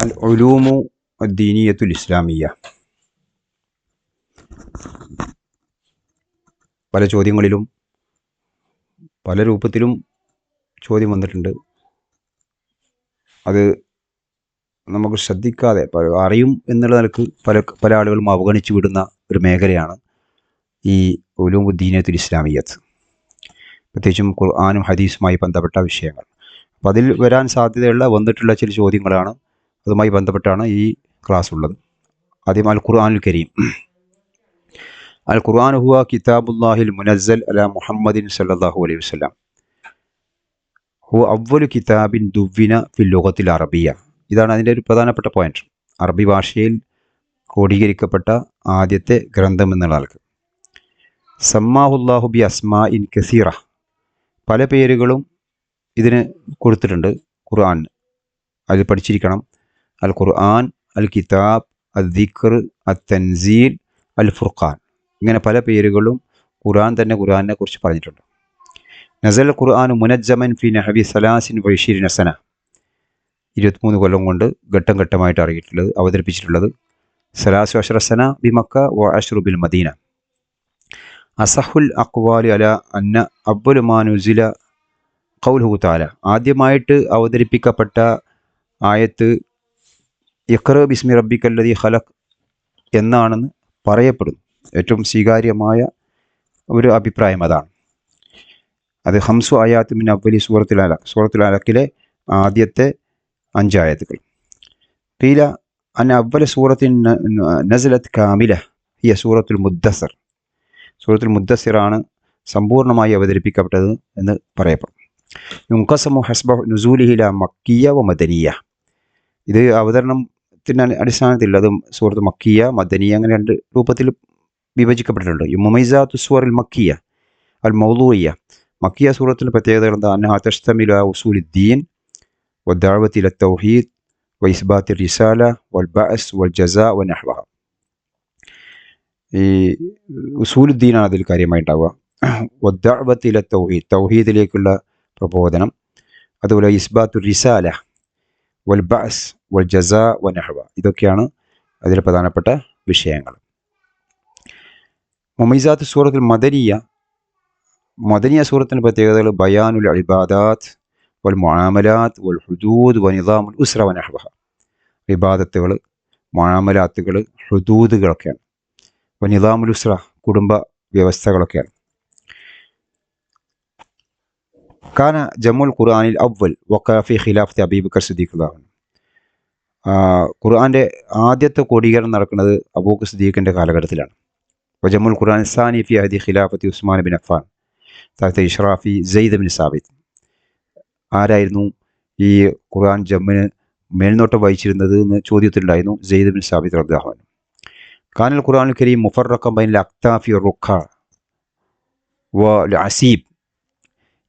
അൽ ഉലൂമു അദ്ദീനിയത്തുൽ ഇസ്ലാമിയ. പല ചോദ്യങ്ങളിലും പല രൂപത്തിലും ചോദ്യം വന്നിട്ടുണ്ട്. അത് നമുക്ക് ശ്രദ്ധിക്കാതെ അറിയും എന്നുള്ള നിലക്ക് പല ആളുകളും അവഗണിച്ചു വിടുന്ന ഒരു മേഖലയാണ് ഈ ഉലൂമുദ്ദീനിയത്തുൽ ഇസ്ലാമിയ്യത്ത്, പ്രത്യേകിച്ചും ഖുർആനും ഹദീസുമായി ബന്ധപ്പെട്ട വിഷയങ്ങൾ. അപ്പോൾ അതിൽ വരാൻ സാധ്യതയുള്ള വന്നിട്ടുള്ള ചില ചോദ്യങ്ങളാണ്, അതുമായി ബന്ധപ്പെട്ടാണ് ഈ ക്ലാസ് ഉള്ളത്. ആദ്യം അൽ ഖുർആനുൽ കരീം. അൽ ഖുർആൻ ഹുവ കിതാബുല്ലാഹിൽ മുനസ്സൽ അലാ മുഹമ്മദിൻ സല്ലല്ലാഹു അലൈഹി വസല്ലം. ഹുവ അവ്വലു കിതാബിൻ ദുവ്വിന ഫിൽ ലുഗത്തിൽ അറബിയ. ഇതാണ് അതിൻ്റെ ഒരു പ്രധാനപ്പെട്ട പോയിന്റ്. അറബി ഭാഷയിൽ ക്രോഡീകരിക്കപ്പെട്ട ആദ്യത്തെ ഗ്രന്ഥം എന്നുള്ള ആൾക്ക്. സമ്മാഹുല്ലാഹു ബി അസ്മാ ഇൻ കസീറ. പല പേരുകളും ഇതിന് കൊടുത്തിട്ടുണ്ട് ഖുർആൻ. അതിൽ പഠിച്ചിരിക്കണം. അൽ ഖുർആൻ, അൽ കിതാബ്, അൽ ദിക്ർ, അൽ തൻസീൽ, അൽ ഫുർഖാൻ. ഇങ്ങനെ പല പേരുകളും ഖുർആൻ തന്നെ ഖുർആനെ കുറിച്ച് പറഞ്ഞിട്ടുണ്ട്. നസൽ ഖുർആൻ മുനജ്ജമൻ ഫി നഹവി സലാസിൻ വൈശീരിന സന. 23 കൊല്ലം കൊണ്ട് ഘട്ടം ഘട്ടമായിട്ട് അവതരിപ്പിച്ചിട്ടുള്ളത്. സലാസു അഷ്റസന ബി മക്ക വ അഷ്റു ബിൽ മദീന. അസഹുൽ അഖ്വാലി അല അന്ന അവ്വലു മാ നുസില ഖൗലുഹു തആല. ആദ്യമായിട്ട് അവതരിപ്പിക്കപ്പെട്ട ആയത്ത് ഇഖ്റ ബിസ്മി റബ്ബിക്കല്ലദീ ഖലഖ് എന്നാണെന്ന് പറയപ്പെടുന്നു. ഏറ്റവും സ്വീകാര്യമായ ഒരു അഭിപ്രായം അതാണ്. അത് ഹംസു ആയാത്ത് മിൻ അവ്വലി സൂറത്തുൽ അലഖ്. സൂറത്തുൽ അലഖിലെ ആദ്യത്തെ 5 ആയത്തുകൾ. ഖീല അന്ന അവ്വല സൂറത്തിൻ നസലത് കാമില ഹിയ സൂറത്തുൽ മുദ്ദസ്സിർ. സൂറത്തുൽ മുദ്ദസ്സിറാണ് സമ്പൂർണ്ണമായി അവതരിപ്പിക്കപ്പെട്ടത് എന്ന് പറയപ്പെടും. യുൻഖസമു ഹസ്ബ നുസൂലിഹി ല മക്കിയ വ മദനിയ. ഇത് അവതരണത്തിൻ്റെ അടിസ്ഥാനത്തിൽ അതും സൂറത്ത് മക്കിയ, മദനിയ, അങ്ങനെ 2 രൂപത്തിൽ വിഭജിക്കപ്പെട്ടിട്ടുണ്ട്. മുമൈസാത്തു സൂറൽ മക്കിയ അൽ മൗദൂഇയ. മക്കിയ സൂറത്തിൻ്റെ പ്രത്യേകതകൾ എന്താ? അന്നഹ തശ്തമിലു അലാ ഉസൂലിദ്ദീൻ വദ്ദഅവതി ഇല തൗഹീദ് വ ഇസ്ബാത്തി റിസാല വൽ ബഅസ് വൽ ജസാ വ നഹ്വഹ. ഈ ഉസൂലുദ്ദീനാണ് അതിൽ കാര്യമായി ഉണ്ടാവുക. വദ്ദഅവതി ഇല തൗഹീദ്, തൗഹീദിലേക്കുള്ള പ്രബോധനം. അതുപോലെ ഇസ്ബാത്തു റിസാല വൽ ബഅസ് വൽ ജസാ വ നഹ്വ. ഇതൊക്കെയാണ് അതിലെ പ്രധാനപ്പെട്ട വിഷയങ്ങൾ. മുമൈസാത്ത് സൂറത്തുൽ മദനിയ. മദനിയ സൂറത്തിൻ്റെ പ്രത്യേകതകൾ ബയാനുൽ ഇബാദാത്ത് വൽ മുആമലാത്ത് വൽ ഹുദൂദ് വ നിസാമുൽ ഉസ്ര വ നഹ്വഹ. ഇബാദത്തുകൾ, മുആമലാത്തുകൾ, ഹുദൂദുകളൊക്കെയാണ്. വ നിസാമുൽ ഉസ്ര, കുടുംബ വ്യവസ്ഥകളൊക്കെയാണ്. കാന ജമുൽ ഖുർആനിൽ അവ്വൽ വഖഅ ഫി ഖിലാഫത്തി അബൂബക്കർ സിദ്ദീഖ് റളിയല്ലാഹു അൻഹു. ഖുർആൻ്റെ ആദ്യത്തെ ക്രോഡീകരണം നടക്കുന്നത് അബൂബക്കർ സിദ്ദീഖിൻ്റെ കാലഘട്ടത്തിലാണ്. വജമുൽ ഖുർആൻ സാനി ഫി അഹദി ഖിലാഫത്തി ഉസ്മാൻ ബിൻ അഫ്ഫാൻ തഹ്ത ഇഷ്റാഫി സെയ്ദ് ബിൻ സാബിത്ത്. ആരായിരുന്നു ഈ ഖുർആൻ ജമ്മിന് മേൽനോട്ടം വഹിച്ചിരുന്നത് എന്ന് ചോദ്യത്തിലുണ്ടായിരുന്നു. സെയ്ദ് ബിൻ സാബിത്ത് റളിയല്ലാഹു അൻഹു. കാനൽ ഖുർആനുൽ കരീം മുഫറഖൻ ബൈനൽ അക്താഫി റുഖ വൽ അസീബ്.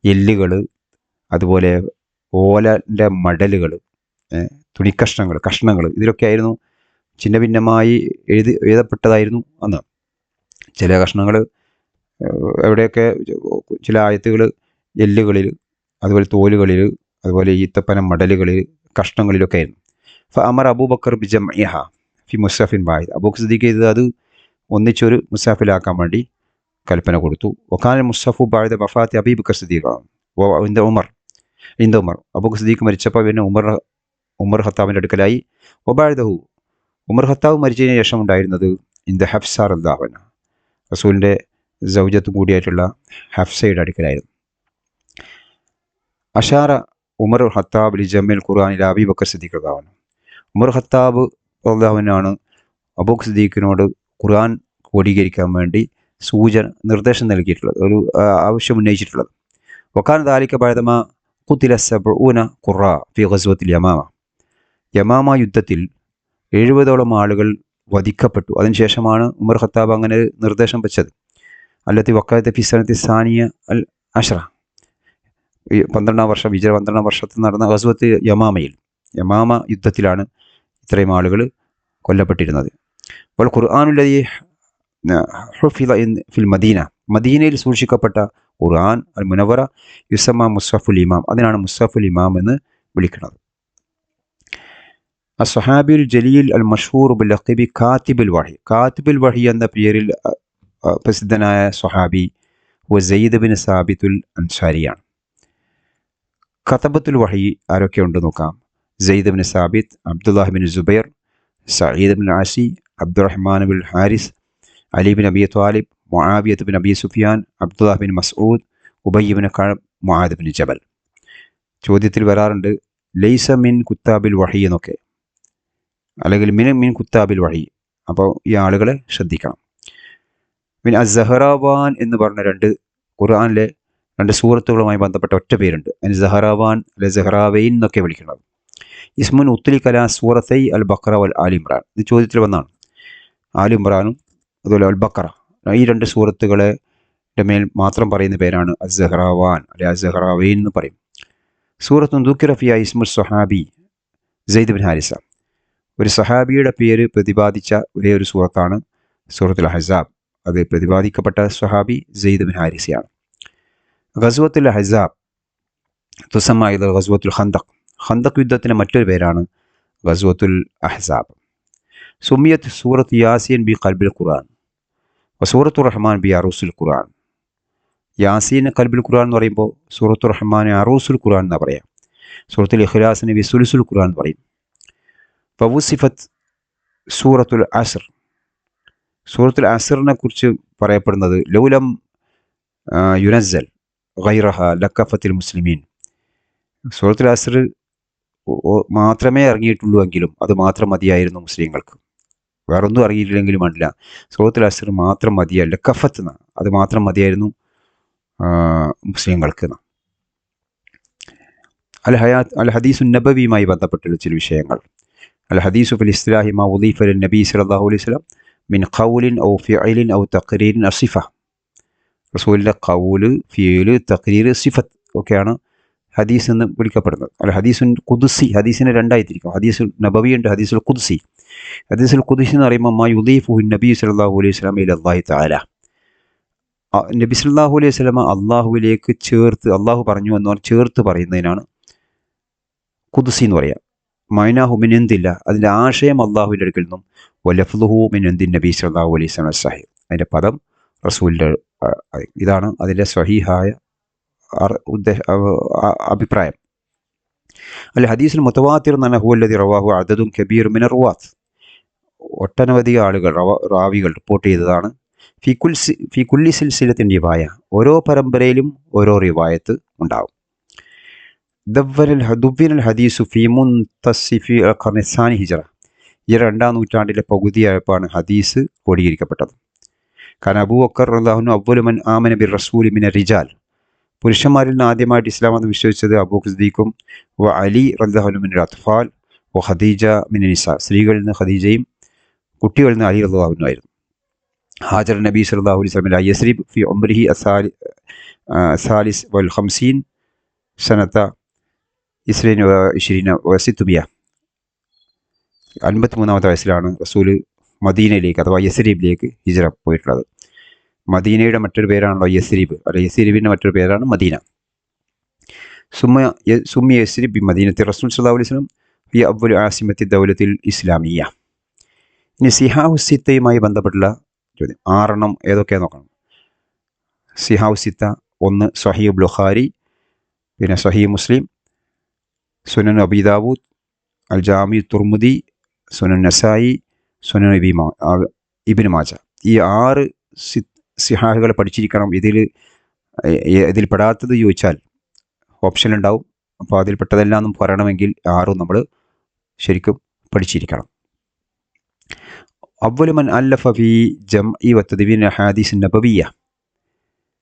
എല്ലുകൾ, അതുപോലെ ഓലൻ്റെ മടലുകൾ, കഷ്ണങ്ങൾ, ഇതിലൊക്കെ ആയിരുന്നു ഛിന്ന ഭിന്നമായി എഴുതപ്പെട്ടതായിരുന്നു അന്ന്. ചില കഷ്ണങ്ങൾ എവിടെയൊക്കെ ചില ആയത്തുകൾ എല്ലുകളിൽ, അതുപോലെ തോലുകളിൽ, അതുപോലെ ഈത്തപ്പന മടലുകളിൽ, കഷ്ണങ്ങളിലൊക്കെ ആയിരുന്നു. അമർ അബൂബക്കർ ബി ജംഇഹ ഫി മുസ്ഹഫിൻ വാഹിദ്. അബൂബക്കർ സിദ്ദീഖ് ചെയ്തത് അത് ഒന്നിച്ചൊരു മുസ്ഹഫിലാക്കാൻ വേണ്ടി കൽപ്പന കൊടുത്തു. വഖാന മുസ്ഹഫു ബഅദ വഫാത്തി അബൂബക്കർ സിദ്ദീഖ് ഇന്ദ ഉമർ. അബൂബക്കർ സിദ്ദീഖ് മരിച്ചപ്പോൾ പിന്നെ ഉമർ ഖത്താബിൻ്റെ അടുക്കലായി. വബഅദഹു, ഉമർ ഖത്താബ് മരിച്ചതിന് ശേഷം ഉണ്ടായിരുന്നത് ഇന്ദ ഹഫ്സ റളിയല്ലാഹു അൻഹ, റസൂലിൻ്റെ സൗജത്തും കൂടിയായിട്ടുള്ള ഹഫ്സയുടെ അടുക്കലായിരുന്നു. അഷാറ ഉമർ ഖത്താബ് ലി ജമിൽ ഖുർആനിൽ അബൂബക്കർ സിദ്ദീഖ് റളിയല്ലാഹു അൻഹു. ഉമർ ഖത്താബ് റളിയല്ലാഹു അൻഹു അബൂബക്കർ സിദ്ദീഖിനോട് ഖുർആൻ ക്രോഡീകരിക്കാൻ വേണ്ടി നിർദ്ദേശം നൽകിയിട്ടുള്ളത്, ഒരു ആവശ്യം ഉന്നയിച്ചിട്ടുള്ളത്. വക്കാന ദാലിക ബഅദമാ ഖുതില 70 ഖുറാ ഫി ഗസ്വത്തിൽ യമാമ. യമാമ യുദ്ധത്തിൽ 70ഓളം ആളുകൾ വധിക്കപ്പെട്ടു. അതിനുശേഷമാണ് ഉമർ ഖത്താബ് അങ്ങനെ നിർദ്ദേശം വെച്ചത്. അല്ലത്തി വക്കായത്തെ ഫി സനത്തി സാനിയ അൽ അഷ്റ. 12ാം വർഷം, ഹിജ്റ 12ാം വർഷത്തിൽ നടന്ന ഗസ്വത്ത് യമാമ യുദ്ധത്തിലാണ് ഇത്രയും ആളുകൾ കൊല്ലപ്പെട്ടിരുന്നത്. വൽ ഖുർആനുല്ലദീ ഹുഫിള ഫിൽ മദീന. മദീനയിൽ സൂക്ഷിക്കപ്പെട്ട ഖുർആൻ അൽ മുനവറ യുസമ്മ മുസ്ഹഫുൽ ഇമാം. അതിനാണ് മുസ്ഹഫുൽ ഇമാം എന്ന് വിളിക്കുന്നത്. അസ്സഹാബിയുൽ ജലീൽ അൽ മഷ്ഹൂർ ബിൽ ലഖബി കാത്തിബുൽ വഹി. കാത്തിബുൽ വഹി എന്ന പേരിൽ പ്രസിദ്ധനായ സ്വഹാബി സെയ്ദ് ബിൻ സാബിത്തുൽ അൻസാരിയാണ്. കതബത്തുൽ വഹി ആരൊക്കെയുണ്ട് നോക്കാം. സെയ്ദ് ബിൻ സാബിത്ത്, അബ്ദുല്ലാഹ് ബിൻ സുബൈർ, സഈദ് ബിൻ ആസി, അബ്ദുറഹ്മാൻ ബിൻ ഹാരിസ്, അലി ബിൻ അബി ത്വാലിബ്, മുആവിയത്ത് ബിൻ അബി സുഫിയാൻ, അബ്ദുല്ലാഹ് ബിൻ മസ്ഊദ്, ഉബയ്യ് ബിൻ കഅബ്, മുആദ് ബിൻ ജബൽ. ചോദ്യത്തിൽ വരാറുണ്ട് ലൈസ മിൻ കുത്താബിൽ വഹി എന്നൊക്കെ, അല്ലെങ്കിൽ മിൻ കുത്താബിൽ വഹി. അപ്പോൾ ഈ ആളുകളെ ശ്രദ്ധിക്കണം. പിന്നെ അസ്സഹറാവാൻ എന്ന് പറഞ്ഞ ഖുർആനിലെ 2 സൂറത്തുകളുമായി ബന്ധപ്പെട്ട ഒറ്റ പേരുണ്ട്. അതിന് സഹറാവാൻ അല്ലെ സഹറാവൈൻ എന്നൊക്കെ വിളിക്കുന്നത്. ഇസ്മുൻ ഉത്തുലി കലാ സൂറത്തൈ അൽ ബക്കറ വൽ ആലിമ്രാൻ. ഇത് ചോദ്യത്തിൽ വന്നാണ്. ആലിമ്രാനും അതുപോലെ അൽ ബക്കറ, ഈ 2 സൂറത്തുകളെ മേൽ മാത്രം പറയുന്ന പേരാണ് അസ്സഹറാവാൻ അല്ലെ അസ്സഹറാവൈൻ എന്ന് പറയും. സൂറത്തുൻ ദുക്കിറ ഫിഹാ ഇസ്മു സ്വഹാബി സെയ്ദ് ബിൻ ഹാരിസ. ഒരു സഹാബിയുടെ പേര് പ്രതിപാദിച്ച ഒരേ ഒരു സൂറത്താണ് സൂറത്തുൽ അഹ്സാബ്. അത് പ്രതിപാദിക്കപ്പെട്ട സ്വഹാബി സെയ്ദ് ബിൻ ഹാരിസയാണ്. ഗസ്വത്തുൽ അഹ്സാബ് തുസമ്മ ഇത് ഗസ്വത്തുൽ ഖന്തഖ്. ഖന്തഖ് യുദ്ധത്തിന് മറ്റൊരു പേരാണ് ഗസ്വത്തുൽ അഹ്സാബ്. സുമിയത്ത് സൂറത്ത് യാസീൻ ബി ഖൽബിൽ ഖുർആൻ സൂറത്തുർ റഹ്മാൻ ബി അറൂസുൽ ഖുർആൻ. യാസീൻ ഖൽബിൽ ഖുർആൻ എന്ന് പറയുമ്പോൾ സൂറത്തുർ റഹ്മാൻ അറൂസുൽ ഖുർആൻ എന്നാണ് പറയാം. സൂറത്തുൽ ഇഖ്ലാസിന് ബി സുലുസുൽ ഖുർആൻ എന്ന് പറയും. ഫവുസിഫത്ത് സൂറത്തുൽ അസ്ർ. സൂറത്തുൽ അസ്റിനെ കുറിച്ച് പറയപ്പെടുന്നത് ലൗലം യുനസ്സൽ ഗൈറഹ ലക്കഫത്തിൽ മുസ്ലിമീൻ. സൂറത്തുൽ അസ്ർ മാത്രമേ ഇറങ്ങിയിട്ടുള്ളൂ എങ്കിലും അത് മാത്രം മതിയായിരുന്നു മുസ്ലിങ്ങൾക്ക്. വേറൊന്നും അറിയില്ലെങ്കിലും വേണ്ടില്ല, സൂറത്തുൽ അസ്ർ മാത്രം മതിയായില്ല. ലക്കഫത്ത് എന്നാണ്, അത് മാത്രം മതിയായിരുന്നു മുസ്ലിങ്ങൾക്ക്. അൽ ഹദീസു നബവിയുമായി ബന്ധപ്പെട്ടുള്ള ചില വിഷയങ്ങൾ. അൽ ഹദീസു ഫിൽ ഇസ്തിലാഹി മാ ഉദീഫ ലിൻ നബി സല്ലല്ലാഹു അലൈഹി വസല്ലം മിൻ ഖൗലിൻ ഔ ഫിഅലിൻ ഔ തഖ്രീരിൻ അസിഫ. റസൂലിൻ്റെ ഖൗല്, ഫിഅല്, തഖ്രീർ, സിഫത്ത് ഒക്കെയാണ് ഹദീസ് എന്ന് വിളിക്കപ്പെടുന്നത്. അല്ല ഹദീസുൻ ഖുദ്സി, ഹദീസിനെ രണ്ടായിത്തിരിക്കും. ഹദീസുൽ നബവി ഉണ്ട്, ഹദീസുൽ ഖുദ്സി. ഹദീസുൽ ഖുദ്സി എന്ന് പറയുമ്പോൾ മാ യുദീഫുഹു നബി സല്ലല്ലാഹു അലൈഹി വസല്ലം ഇല അല്ലാഹി തആല. നബി സല്ലല്ലാഹു അലൈഹി വസല്ലം അള്ളാഹുവിലേക്ക് ചേർത്ത്, അള്ളാഹു പറഞ്ഞു എന്ന് പറഞ്ഞ് ചേർത്ത് പറയുന്നതിനാണ് ഖുദ്സി എന്ന് പറയുക. മൈനാഹു മിൻ എന്തില്ല, അതിൻ്റെ ആശയം അള്ളാഹുവിൻ്റെ അടുക്കൽ നിന്നും, വലഫ്ലുഹു മിൻ എന്തിൻ നബി സല്ലല്ലാഹു അലൈഹി വസല്ലം സഹീഹ്, അതിൻ്റെ പദം റസൂലിൻ്റെ. ഇതാണ് അതിൻ്റെ സ്വഹീഹായ അഭിപ്രായം. അല്ല ഹദീസുൽ മുതവാത്തിർ എന്ന് പറഞ്ഞാൽ ഹുവല്ലദി റവാഹു അദദുൻ കബീർ മിനർ റുവാത്ത്. ഒട്ടനവധി ആളുകൾ റാവികൾ റിപ്പോർട്ട് ചെയ്തതാണ്. ഫി കുല്ലി സിൽസിലത്തിൻ റിവായ, ഓരോ പരമ്പരയിലും ഓരോ റിവായത്ത് ഉണ്ടാവും. ദുവ്വിനൽ ഹദീസു ഫി മുൻതസിഫി ഖർനി സാനി ഹിജ്റ. ഈ 2ാം നൂറ്റാണ്ടിലെ പകുതിയായപ്പോഴാണ് ഹദീസ് ക്രോഡീകരിക്കപ്പെട്ടത്. കാരണം അബൂബക്കർ റളിയല്ലാഹു അൻഹു അവ്വലു മൻ ആമന ബിർ റസൂലി മിനർ റിജാൽ. പുരുഷന്മാരിൽ നിന്ന് ആദ്യമായിട്ട് ഇസ്ലാം എന്ന് വിശ്വസിച്ചത് അബൂബക്കർ സിദ്ദീഖും വ അലി റളിയല്ലാഹു അൻഹു മിനൽ അത്ഫാൽ വ ഖദീജ മിനൻ നിസാ. സ്ത്രീകളിൽ നിന്ന് ഖദീജയും കുട്ടികളിൽ നിന്ന് അലി റളിയല്ലാഹു അൻഹു ആയിരുന്നു. ഹാജർ നബി സല്ലല്ലാഹു അലൈഹി വസല്ലം യസ്രിബ് ഫി ഉംരിഹി അസാലിസ് വൽ 50 സനത 22 53-ാമത്തെ വയസ്സിലാണ് റസൂൽ മദീനയിലേക്ക് അഥവാ യസ്രിബിലേക്ക് ഹിജ്റ പോയിട്ടുള്ളത്. മദീനയുടെ മറ്റൊരു പേരാണല്ലോ യസ്രിബ്, അല്ലെ യസ്രിബിൻ്റെ മറ്റൊരു പേരാണ് മദീന. സുമ്മി യസ്രിബ് ബി മദീനത്തി റസൂൽ സല്ലല്ലാഹു അലൈഹി വസല്ലം ഫി അവ്വൽ ആസിമത്തി ദൗലത്തിൽ ഇസ്ലാമിയ. ഇനി സിഹാഹു സിത്തയുമായി ബന്ധപ്പെട്ടുള്ള ചോദ്യം 6 ഏതൊക്കെയാണ് നോക്കണം. സിഹാഹു സിത്ത: 1 സ്വഹീഹ് ബുഖാരി, പിന്നെ സ്വഹീഹ് മുസ്ലിം, സുനൻ അബീ ദാവൂദ്, അൽ ജാമി തുർമുദി, സുനൻ നസായി, സുനൻ ഇബ്നു മാജ. ഈ 6 സിഹാഹുകൾ പഠിച്ചിരിക്കണം. ഇതിൽ പെടാത്തത് ചോദിച്ചാൽ ഓപ്ഷൻ ഉണ്ടാവും. അപ്പോൾ അതിൽപ്പെട്ടതെല്ലാം ഒന്നും പറയണമെങ്കിൽ 6 നമ്മൾ ശരിക്കും പഠിച്ചിരിക്കണം. അവ്വലു മൻ അല്ലഫ ഫി ജംഇ വ തദ്വീൻ ഹദീസ് നബവിയ്യ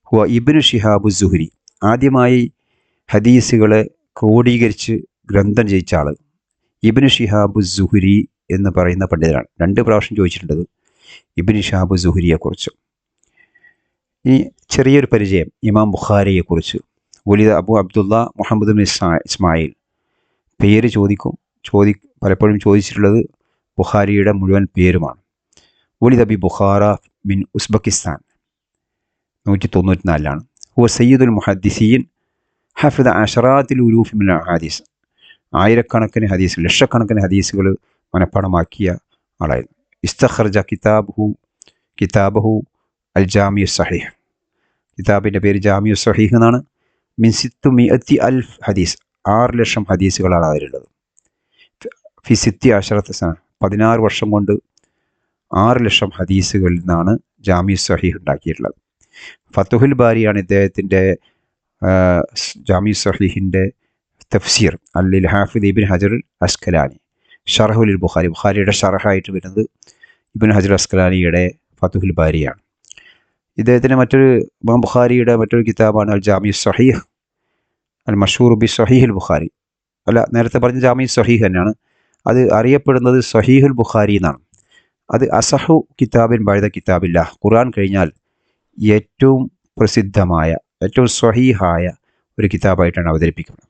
ഹുവ ഇബ്നു ശിഹാബു സുഹ്രി. ആദ്യമായി ഹദീസുകളെ ക്രോഡീകരിച്ച് ഗ്രന്ഥം ജയിച്ച ആൾ ഇബ്നു ശിഹാബു സുഹ്രി എന്ന് പറയുന്ന പണ്ഡിതനാണ്. 2 പ്രാവശ്യം ചോദിച്ചിട്ടുണ്ടത് ഇബ്നു ശിഹാബു സുഹ്രിയെക്കുറിച്ച്. ഇനി ചെറിയൊരു പരിചയം ഇമാം ബുഖാരിയെക്കുറിച്ച്. വലിയ അബു അബ്ദുള്ള മുഹമ്മദ് ബിൻ ഇസ്മായിൽ. പേര് പലപ്പോഴും ചോദിച്ചിട്ടുള്ളത് ബുഖാരിയുടെ മുഴുവൻ പേരുമാണ്. വലിദ ബി ബുഖാറ മിൻ ഉസ്ബെക്കിസ്ഥാൻ. 194 ഹുവ സയ്യിദുൽ മുഹദ്ദിസീൻ ഹഫിദ അശറാത്തിൽ ഉലൂഫ് മിൻ അഹാദീസ്. ആയിരക്കണക്കിന് ഹദീസ്, ലക്ഷക്കണക്കിന് ഹദീസുകൾ മനഃപ്പാടമാക്കിയ ആളായിരുന്നു. ഇസ്തഖർജ കിതാബഹു അൽ ജാമിഉ സഹീഹ്. കിതാബിൻ്റെ പേര് ജാമിഉ സഹീഹ് എന്നാണ്. മിൻ 600,000 ഹദീസ്, 6 ലക്ഷം ഹദീസുകളാണ് അതിലുള്ളത്. ഫി 16 സന, 16 വർഷം കൊണ്ട് 6 ലക്ഷം ഹദീസുകളിൽ നിന്നാണ് ജാമിഉ സഹീഹ് ഉണ്ടാക്കിയിട്ടുള്ളത്. ഫതുഹുൽ ബാരിയാണ് ഇദ്ദേഹത്തിൻ്റെ ജാമിഉ സഹീഹിൻ്റെ തഫ്സീർ. അല്ലിൽ ഹാഫിദ് ഇബ്നു ഹജർ അസ്കലാനി. ഷറഹുൽ ബുഖാരി, ബുഖാരിയുടെ ഷറഹായിട്ട് വരുന്നത് ഇബ്നു ഹജർ അസ്കലാനിയുടെ ഫതുഹുൽ ബാരിയാണ്. ഇദ്ദേഹത്തിൻ്റെ ഇമാം ബുഖാരിയുടെ മറ്റൊരു കിതാബാണ് അൽ ജാമിഉ സഹീഹ് അൽ മഷൂർ ബി സഹീഹുൽ ബുഖാരി. അല്ല, നേരത്തെ പറഞ്ഞ ജാമിഉ സഹീഹ് തന്നെയാണ്. അത് അറിയപ്പെടുന്നത് സഹീഹുൽ ബുഖാരി എന്നാണ്. അത് അസഹു കിതാബിൻ ബഅദ കിതാബില്ല, ഖുർആൻ കഴിഞ്ഞാൽ ഏറ്റവും പ്രസിദ്ധമായ, ഏറ്റവും സ്വഹീഹായ ഒരു കിതാബായിട്ടാണ് അവതരിപ്പിക്കുന്നത്.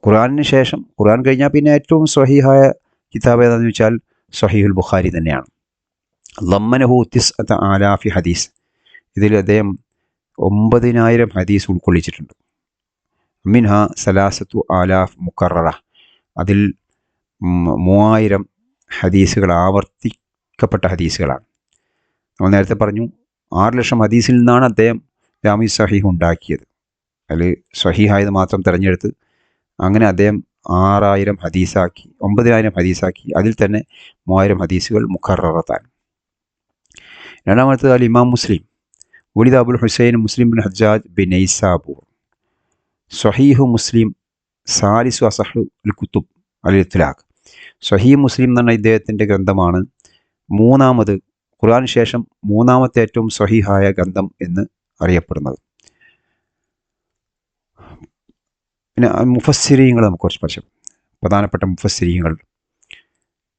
ഖുർആനിന് ശേഷം, ഖുർആൻ കഴിഞ്ഞാൽ പിന്നെ ഏറ്റവും സ്വഹീഹായ കിതാബ് ഏതാണെന്ന് വെച്ചാൽ സ്വഹീഹുൽ ബുഖാരി തന്നെയാണ്. ലമ്മനഹു 9,000 ഹദീസ്. ഇതിൽ അദ്ദേഹം 9,000 ഹദീസ് ഉൾക്കൊള്ളിച്ചിട്ടുണ്ട്. മിൻഹ 3,000 മുക്കററ. അതിൽ 3,000 ഹദീസുകൾ ആവർത്തിക്കപ്പെട്ട ഹദീസുകളാണ്. നമ്മൾ നേരത്തെ പറഞ്ഞു 6 ലക്ഷം ഹദീസിൽ നിന്നാണ് അദ്ദേഹം ജാമിഉ സഹീഹ് ഉണ്ടാക്കിയത്. അതിൽ സ്വഹീഹായത് മാത്രം തിരഞ്ഞെടുത്ത് അങ്ങനെ അദ്ദേഹം 6,000 ഹദീസാക്കി, 9,000 ഹദീസാക്കി. അതിൽ തന്നെ 3,000 ഹദീസുകൾ മുഖററത്താണ്. രണ്ടാമത്തേത് അൽ ഇമാം മുസ്ലിം. വലിദ് അബുൽ ഹുസൈൻ മുസ്ലിം ബിൻ ഹജ്ജാജ് ബിൻ നൈസാബൂർ. സ്വഹീഹു മുസ്ലിം സാലിസു അസഹു അൽ കുത്തുബ് അൽ ഇത്ലാഖ്. സ്വഹീഹ് മുസ്ലിം എന്ന് പറഞ്ഞ ഇദ്ദേഹത്തിൻ്റെ ഗ്രന്ഥമാണ് മൂന്നാമത്, ഖുർആന് ശേഷം മൂന്നാമത്തെ ഏറ്റവും സ്വഹീഹായ ഗ്രന്ഥം എന്ന് അറിയപ്പെടുന്നത്. പിന്നെ മുഫസ്സിരീങ്ങൾ നമുക്ക് കുറച്ച് പരിചയം. പ്രധാനപ്പെട്ട മുഫസ്സിരീങ്ങൾ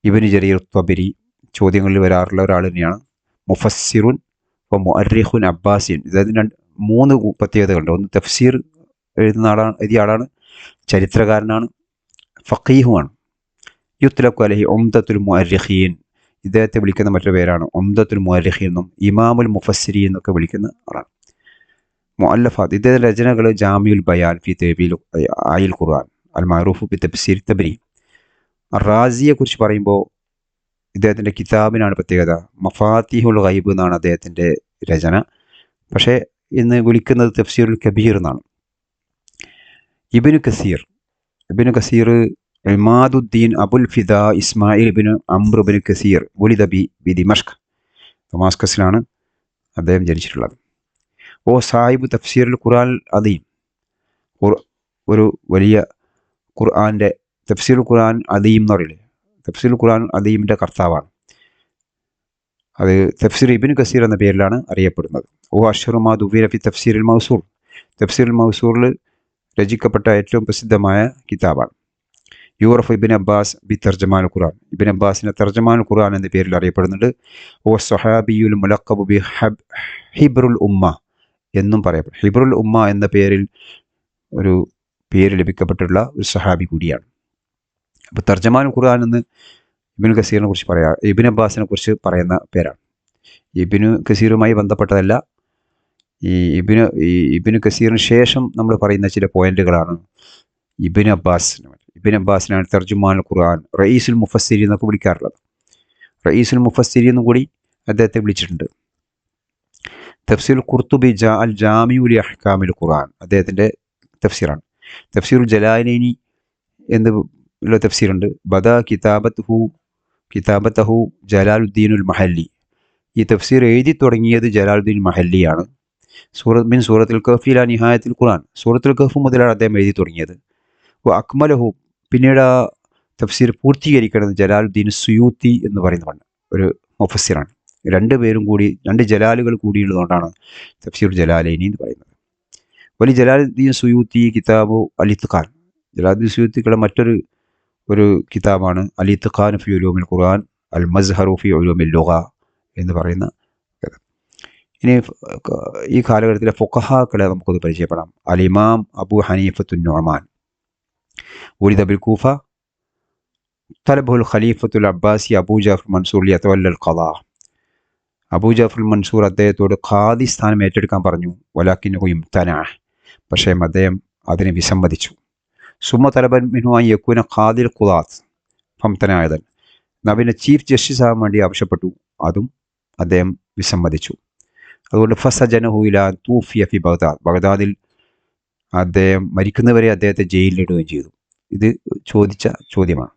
ഇബ്നു ജരീർ ത്വബരി ചോദ്യങ്ങളിൽ വരാറുള്ള ഒരാൾ തന്നെയാണ്. മുഫസ്സിറുൻ മുഅർരിഖുൻ അബ്ബാസിൻ. ഇതിന് 3 പ്രത്യേകതകളുണ്ട്. ഒന്ന് തഫ്സീർ എഴുതിയ ആളാണ്, ചരിത്രകാരനാണ്, ഫഖീഹുമാണ്. യുത്ലഖു അലൈഹി ഉംദത്തുൽ മുഅർരിഖീൻ. ഇദ്ദേഹത്തെ വിളിക്കുന്ന മറ്റൊരു പേരാണ് ഉംദത്തുൽ മുഅർരിഖീൻ എന്നും ഇമാമുൽ മുഫസ്സിരീൻ എന്നൊക്കെ വിളിക്കുന്ന ആളാണ്. മുഅല്ലഫാത്ത്. ഇദ്ദേഹത്തിൻ്റെ രചനകൾ ജാമിഉൽ ബയാൻ ഫി തഅ്വീൽ ആയിൽ ഖുർആൻ, അൽ മഅറൂഫ് ബി തഫ്സീർ തബ്രി. റാസിയെ കുറിച്ച് പറയുമ്പോൾ ഇദ്ദേഹത്തിൻ്റെ കിതാബിനാണ് പ്രത്യേകത. മഫാത്തിഹുൽ ഗൈബ് എന്നാണ് അദ്ദേഹത്തിൻ്റെ രചന. പക്ഷേ ഇന്ന് വിളിക്കുന്നത് തഫ്സീറുൽ കബീർ എന്നാണ്. ഇബ്നു കസീർ ഇമാദുദ്ദീൻ അബുൽ ഫിദ ഇസ്മായിൽ ഇബ്നു അംർ ഇബ്നു കസീർ വലിദ ബി ദിമഷ്ക്. ദമാസ്കസിലാണ് അദ്ദേഹം ജനിച്ചിട്ടുള്ളത്. ഓ സാഹിബ് തഫ്സീറുൽ ഖുർആൻ അദീം. ഒരു വലിയ ഖുർആൻ്റെ തഫ്സീറുൽ ഖുർആൻ അദീം എന്ന് പറയില്ലേ, തഫ്സീറുൽ ഖുർആൻ അദീമിൻ്റെ കർത്താവാണ്. അത് തഫ്സീർ ഇബ്നു കസീർ എന്ന പേരിലാണ് അറിയപ്പെടുന്നത്. ഓ അഷ്ഹറു മാ ദുവീര ഫി തഫ്സീറുൽ മൗസൂർ. തഫ്സീറുൽ മൗസൂറിൽ രചിക്കപ്പെട്ട ഏറ്റവും പ്രസിദ്ധമായ കിതാബാണ്. യൂറഫ് ഇബ്നു അബ്ബാസ് ബി തർജമാനുൽ ഖുർആൻ. ഇബ്നു അബ്ബാസിനെ തർജമാനുൽ ഖുർആൻ എന്ന പേരിൽ അറിയപ്പെടുന്നുണ്ട്. ഓ സ്വഹാബിയുൽ മുലഖബ് ബി ഹിബ്റുൽ ഉമ്മ എന്നും പറയപ്പെടും. ഹിബ്റുൽ ഉമ്മ എന്ന പേരിൽ ഒരു പേര് ലഭിക്കപ്പെട്ടിട്ടുള്ള ഒരു സഹാബി കൂടിയാണ്. അപ്പോൾ തർജമാനുൽ ഖുർആൻ എന്ന് ഇബ്നു കസീറിനെ കുറിച്ച് ഇബ്നു അബ്ബാസിനെ കുറിച്ച് പറയുന്ന പേരാണ്. ഇബ്നു കസീറുമായി ബന്ധപ്പെട്ടതല്ല. ഈ ഇബ്നു കസീറിന് ശേഷം നമ്മൾ പറയുന്ന ചില പോയിന്റുകളാണ് ഇബ്നു അബ്ബാസിനാണ് തർജുമാനുൽ ഖുർആൻ, റയീസുൽ മുഫസ്സിരി എന്നൊക്കെ വിളിക്കാറുള്ളത്. റയീസുൽ മുഫസ്സിരി എന്നും കൂടി അദ്ദേഹത്തെ വിളിച്ചിട്ടുണ്ട്. തഫ്സീറുൽ ഖുർത്തുബി അൽ ജാമിഉ ലി അഹ്കാമിൽ ഖുർആൻ അദ്ദേഹത്തിൻ്റെ തഫ്സീറാണ്. തഫ്സീറുൽ ജലാലൈനി എന്നുള്ള തഫ്സീറുണ്ട്. ബദാ കിതാബത്തഹു ജലാലുദ്ദീനുൽ മഹല്ലി. ഈ തഫ്സീർ എഴുതി തുടങ്ങിയത് ജലാലുദ്ദീൻ മഹല്ലിയാണ്. സൂറത്തുൽ കഹ്ഫ് ഇലാ നിഹായത്തുൽ ഖുർആൻ. സൂറത്തുൽ കഹ്ഫ് മുതലാണ് അദ്ദേഹം എഴുതി തുടങ്ങിയത്. അക്മലഹു, പിന്നീട് ആ തഫ്സീർ പൂർത്തീകരിക്കുന്നത് ജലാലുദ്ദീൻ സുയൂത്തി എന്ന് പറയുന്ന ഒരു മുഫസ്സിറാണ്. രണ്ട് ജലാലുകൾ കൂടിയുള്ളതുകൊണ്ടാണ് തഫ്സീർ ജലാലൈനി എന്ന് പറയുന്നത്. വലി ജലാലുദ്ദീൻ സുയൂത്തി കിതാബു അൽ ഇത്ഖാൻ. ജലാലുദ്ദീൻ സുയൂത്തിക്കുള്ള മറ്റൊരു കിതാബാണ് അൽ ഇത്ഖാൻ ഫി ഉലൂമിൽ ഖുർആൻ അൽ മസ്ഹറു ഫി ഉലൂമിൽ ലുഗ എന്ന് പറയുന്ന. ഇനി ഈ കാലഘട്ടത്തിലെ ഫുഖഹാക്കളെ നമുക്കൊന്ന് പരിചയപ്പെടാം. അൽ ഇമാം അബൂ ഹനീഫത്തുൻ നുഅ്മാൻ ഉലിദ ബിൽ കൂഫ. തലബുൽ ഖലീഫത്തുൽ അബ്ബാസി അബൂ ജാഫർ മൻസൂർ യതവല്ലൽ ഖളാ. അബൂ ജാഫർ മൻസൂർ അദ്ദേഹത്തോട് ഖാദി സ്ഥാനം ഏറ്റെടുക്കാൻ പറഞ്ഞു. വലാകിന്നഹു ഇംതനഅ. പക്ഷേ അദ്ദേഹം അതിനെ വിസമ്മതിച്ചു. സുമ തലബൻ മിനുവായി യക്കൂന ഖാദിൽ ഖുദാത്ത് ഫംതനായതൻ. എന്നാൽ പിന്നെ ചീഫ് ജസ്റ്റിസ് ആകാൻ വേണ്ടി ആവശ്യപ്പെട്ടു, അതും അദ്ദേഹം വിസമ്മതിച്ചു. അതുകൊണ്ട് ഫസജനഹു ഇലാ തൂഫിയ ഫി ബഗ്ദാദ്, ബഗ്ദാദിൽ അദ്ദേഹം മരിക്കുന്നവരെ അദ്ദേഹത്തെ ജയിലിലിടുകയും ചെയ്തു. ഇത് ചോദിച്ച ചോദ്യമാണ്.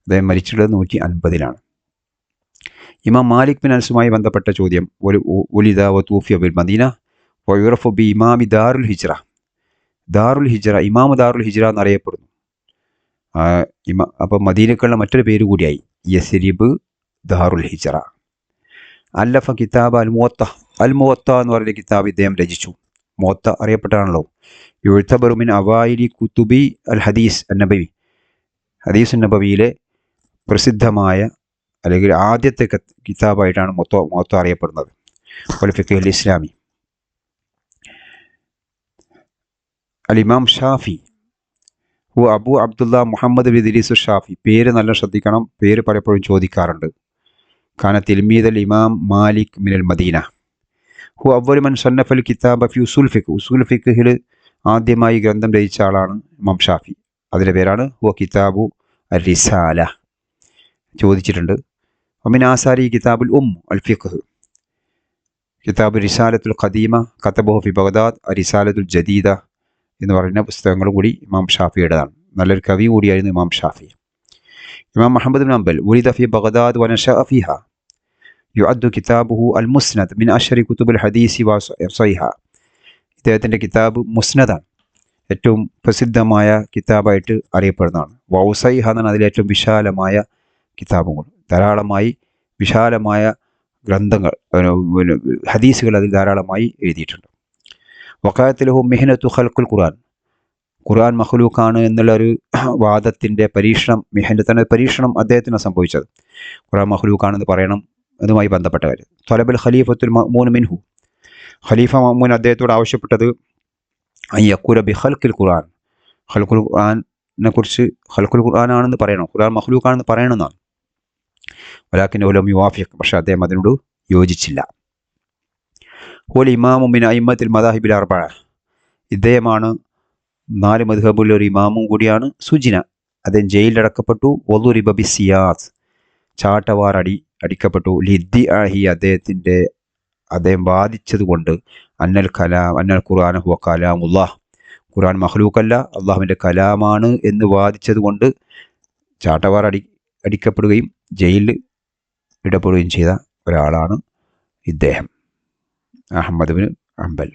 അദ്ദേഹം മരിച്ചിട്ടുള്ളത് 150-ലാണ്. ഇമാം മാലിക് ബിൻ അനസുമായി ബന്ധപ്പെട്ട ചോദ്യം, ഒലിദ വ തൂഫിയ ബിൽ മദീന വയുറഫു ബി ഇമാമി ദാറുൽ ഹിജ്റ. ദാറുൽ ഹിജ്റ, ഇമാമു ദാറുൽ ഹിജ്റ എന്നറിയപ്പെടുന്നു. അപ്പോൾ മദീനക്കുള്ള മറ്റൊരു പേര് കൂടിയായി യസ്രിബ് ദാറുൽ ഹിജ്റ. അല്ലഫ കിതാബ് അൽ മുവത്ത, അൽ മുവത്ത എന്ന് പറയുന്ന കിതാബ് ഇദ്ദേഹം രചിച്ചു. മുവത്ത അറിയപ്പെട്ടാണല്ലോ. യുഴ്തബറു മിൻ അവായിലി കുതുബി അൽ ഹദീസ് നബവി, ഹദീസ് നബവിയിലെ പ്രസിദ്ധമായ അല്ലെങ്കിൽ ആദ്യത്തെ കിതാബായിട്ടാണ് മുവത്ത അറിയപ്പെടുന്നത്. വൽ ഫിഖ് അൽ ഇസ്ലാമി. അൽ ഇമാം ഷാഫി ഹു Abu Abdullah Muhammad bin Idris Shafi. പേര് നല്ല ശ്രദ്ധിക്കണം, പേര് പലപ്പോഴും ചോദിക്കാറുണ്ട്. കാന തിൽമീദ് അൽ ഇമാം മാലിക് മിനൽ മദീന. ഹു അവ്വലു മൻ സന്നഫൽ കിതാബ ഫി ഉസൂൽ ഫിഖ്. ഉസൂൽ ഫിഖിൽ ആദ്യമായി ഗ്രന്ഥം രചിച്ച ആളാണ് ഇമാം ഷാഫി. അതിൻ്റെ പേരാണ് ഹുവ കിതാബു അൽ റിസാല. ചോദിച്ചിട്ടുണ്ട്. വമിൻ ആസാരി കിതാബുൽ അൽ ഫിഖ്, കിതാബ് റിസാലത്തുൽ ഖദീമ കതബഹു ഫി ബഗ്ദാദ്, റിസാലത്തുൽ ജദീദ എന്ന് പറയുന്ന പുസ്തകങ്ങളും കൂടി ഇമാം ഷാഫിയുടേതാണ്. നല്ലൊരു കവി കൂടിയായിരുന്നു ഇമാം ഷാഫി. ഇമാം മുഹമ്മദ് ബിൻ ഹംബൽ ഉലിദ ഫി ബഗ്ദാദ് വനശഅ ഫിഹ. യുഅദ്ദു കിതാബുഹു അൽ മുസ്നദ് മിൻ അശ്റി കുതുബുൽ ഹദീസി വസഹിഹ. ഇദ്ദേഹത്തിൻ്റെ കിതാബ് മുസ്നദാണ്, ഏറ്റവും പ്രസിദ്ധമായ കിതാബായിട്ട് അറിയപ്പെടുന്നതാണ്. വൗസൈഹ എന്നാണ് അതിലേറ്റവും വിശാലമായ കിതാബുകൾ. ധാരാളമായി വിശാലമായ ഗ്രന്ഥങ്ങൾ, ഹദീസുകൾ അതിൽ ധാരാളമായി എഴുതിയിട്ടുണ്ട്. വഖായത്തിലഹു മിഹ്നത്തു ഖൽഖുൽ ഖുർആൻ, ഖുർആൻ മഖ്ലൂഖാണ് എന്നുള്ളൊരു വാദത്തിൻ്റെ പരീക്ഷണം അദ്ദേഹത്തിന് സംഭവിച്ചത്. ഖുർആൻ മഖ്ലൂഖാണെന്ന് പറയണം, അതുമായി ബന്ധപ്പെട്ട കാര്യം. ത്വലബൽ ഖലീഫത്തുൽ മഅ്മൂൻ മിൻഹു, ഖലീഫ മഅ്മൂൻ അദ്ദേഹത്തോട് ആവശ്യപ്പെട്ടത് യഖൂല ബി ഖൽഖിൽ ഖുർആൻ, ഖൽഖുൽ ഖുർആനെ കുറിച്ച് ഖൽഖുൽ ഖുർആനാണെന്ന് പറയണം, ഖുർആൻ മഖ്ലൂഖാണെന്ന് പറയണമെന്നാണ്. വലാകിൻ ലം യുവാഫിഖ്, പക്ഷേ അദ്ദേഹം അതിനോട് യോജിച്ചില്ല. ഹുവൽ ഇമാമു മിൻ അഇമ്മത്തിൽ മദാഹിബിൽ അർബഅ, ഇദ്ദേഹമാണ് 4 മദ്ഹബുകളിലെ ഒരു ഇമാമും കൂടിയാണ്. സുജിന, അദ്ദേഹം ജയിലിലടക്കപ്പെട്ടു. വളുരിബ ബിസിയാസ്, ചാട്ടവാർ അടിക്കപ്പെട്ടു. ലിദ്ദിഅഹി, അദ്ദേഹം വാദിച്ചതുകൊണ്ട് അന്നൽ ഖുർആന ഹുവ കലാമുല്ലാഹ്, ഖുർആൻ മഖ്ലൂഖല്ല അള്ളാഹുവിൻ്റെ കലാമാണ് എന്ന് വാദിച്ചതുകൊണ്ട് ചാട്ടവാർ അടിക്കപ്പെടുകയും ജയിലിൽ ഇടപെടുകയും ചെയ്ത ഒരാളാണ് ഇദ്ദേഹം, അഹ്മദ് ബിൻ ഹംബൽ.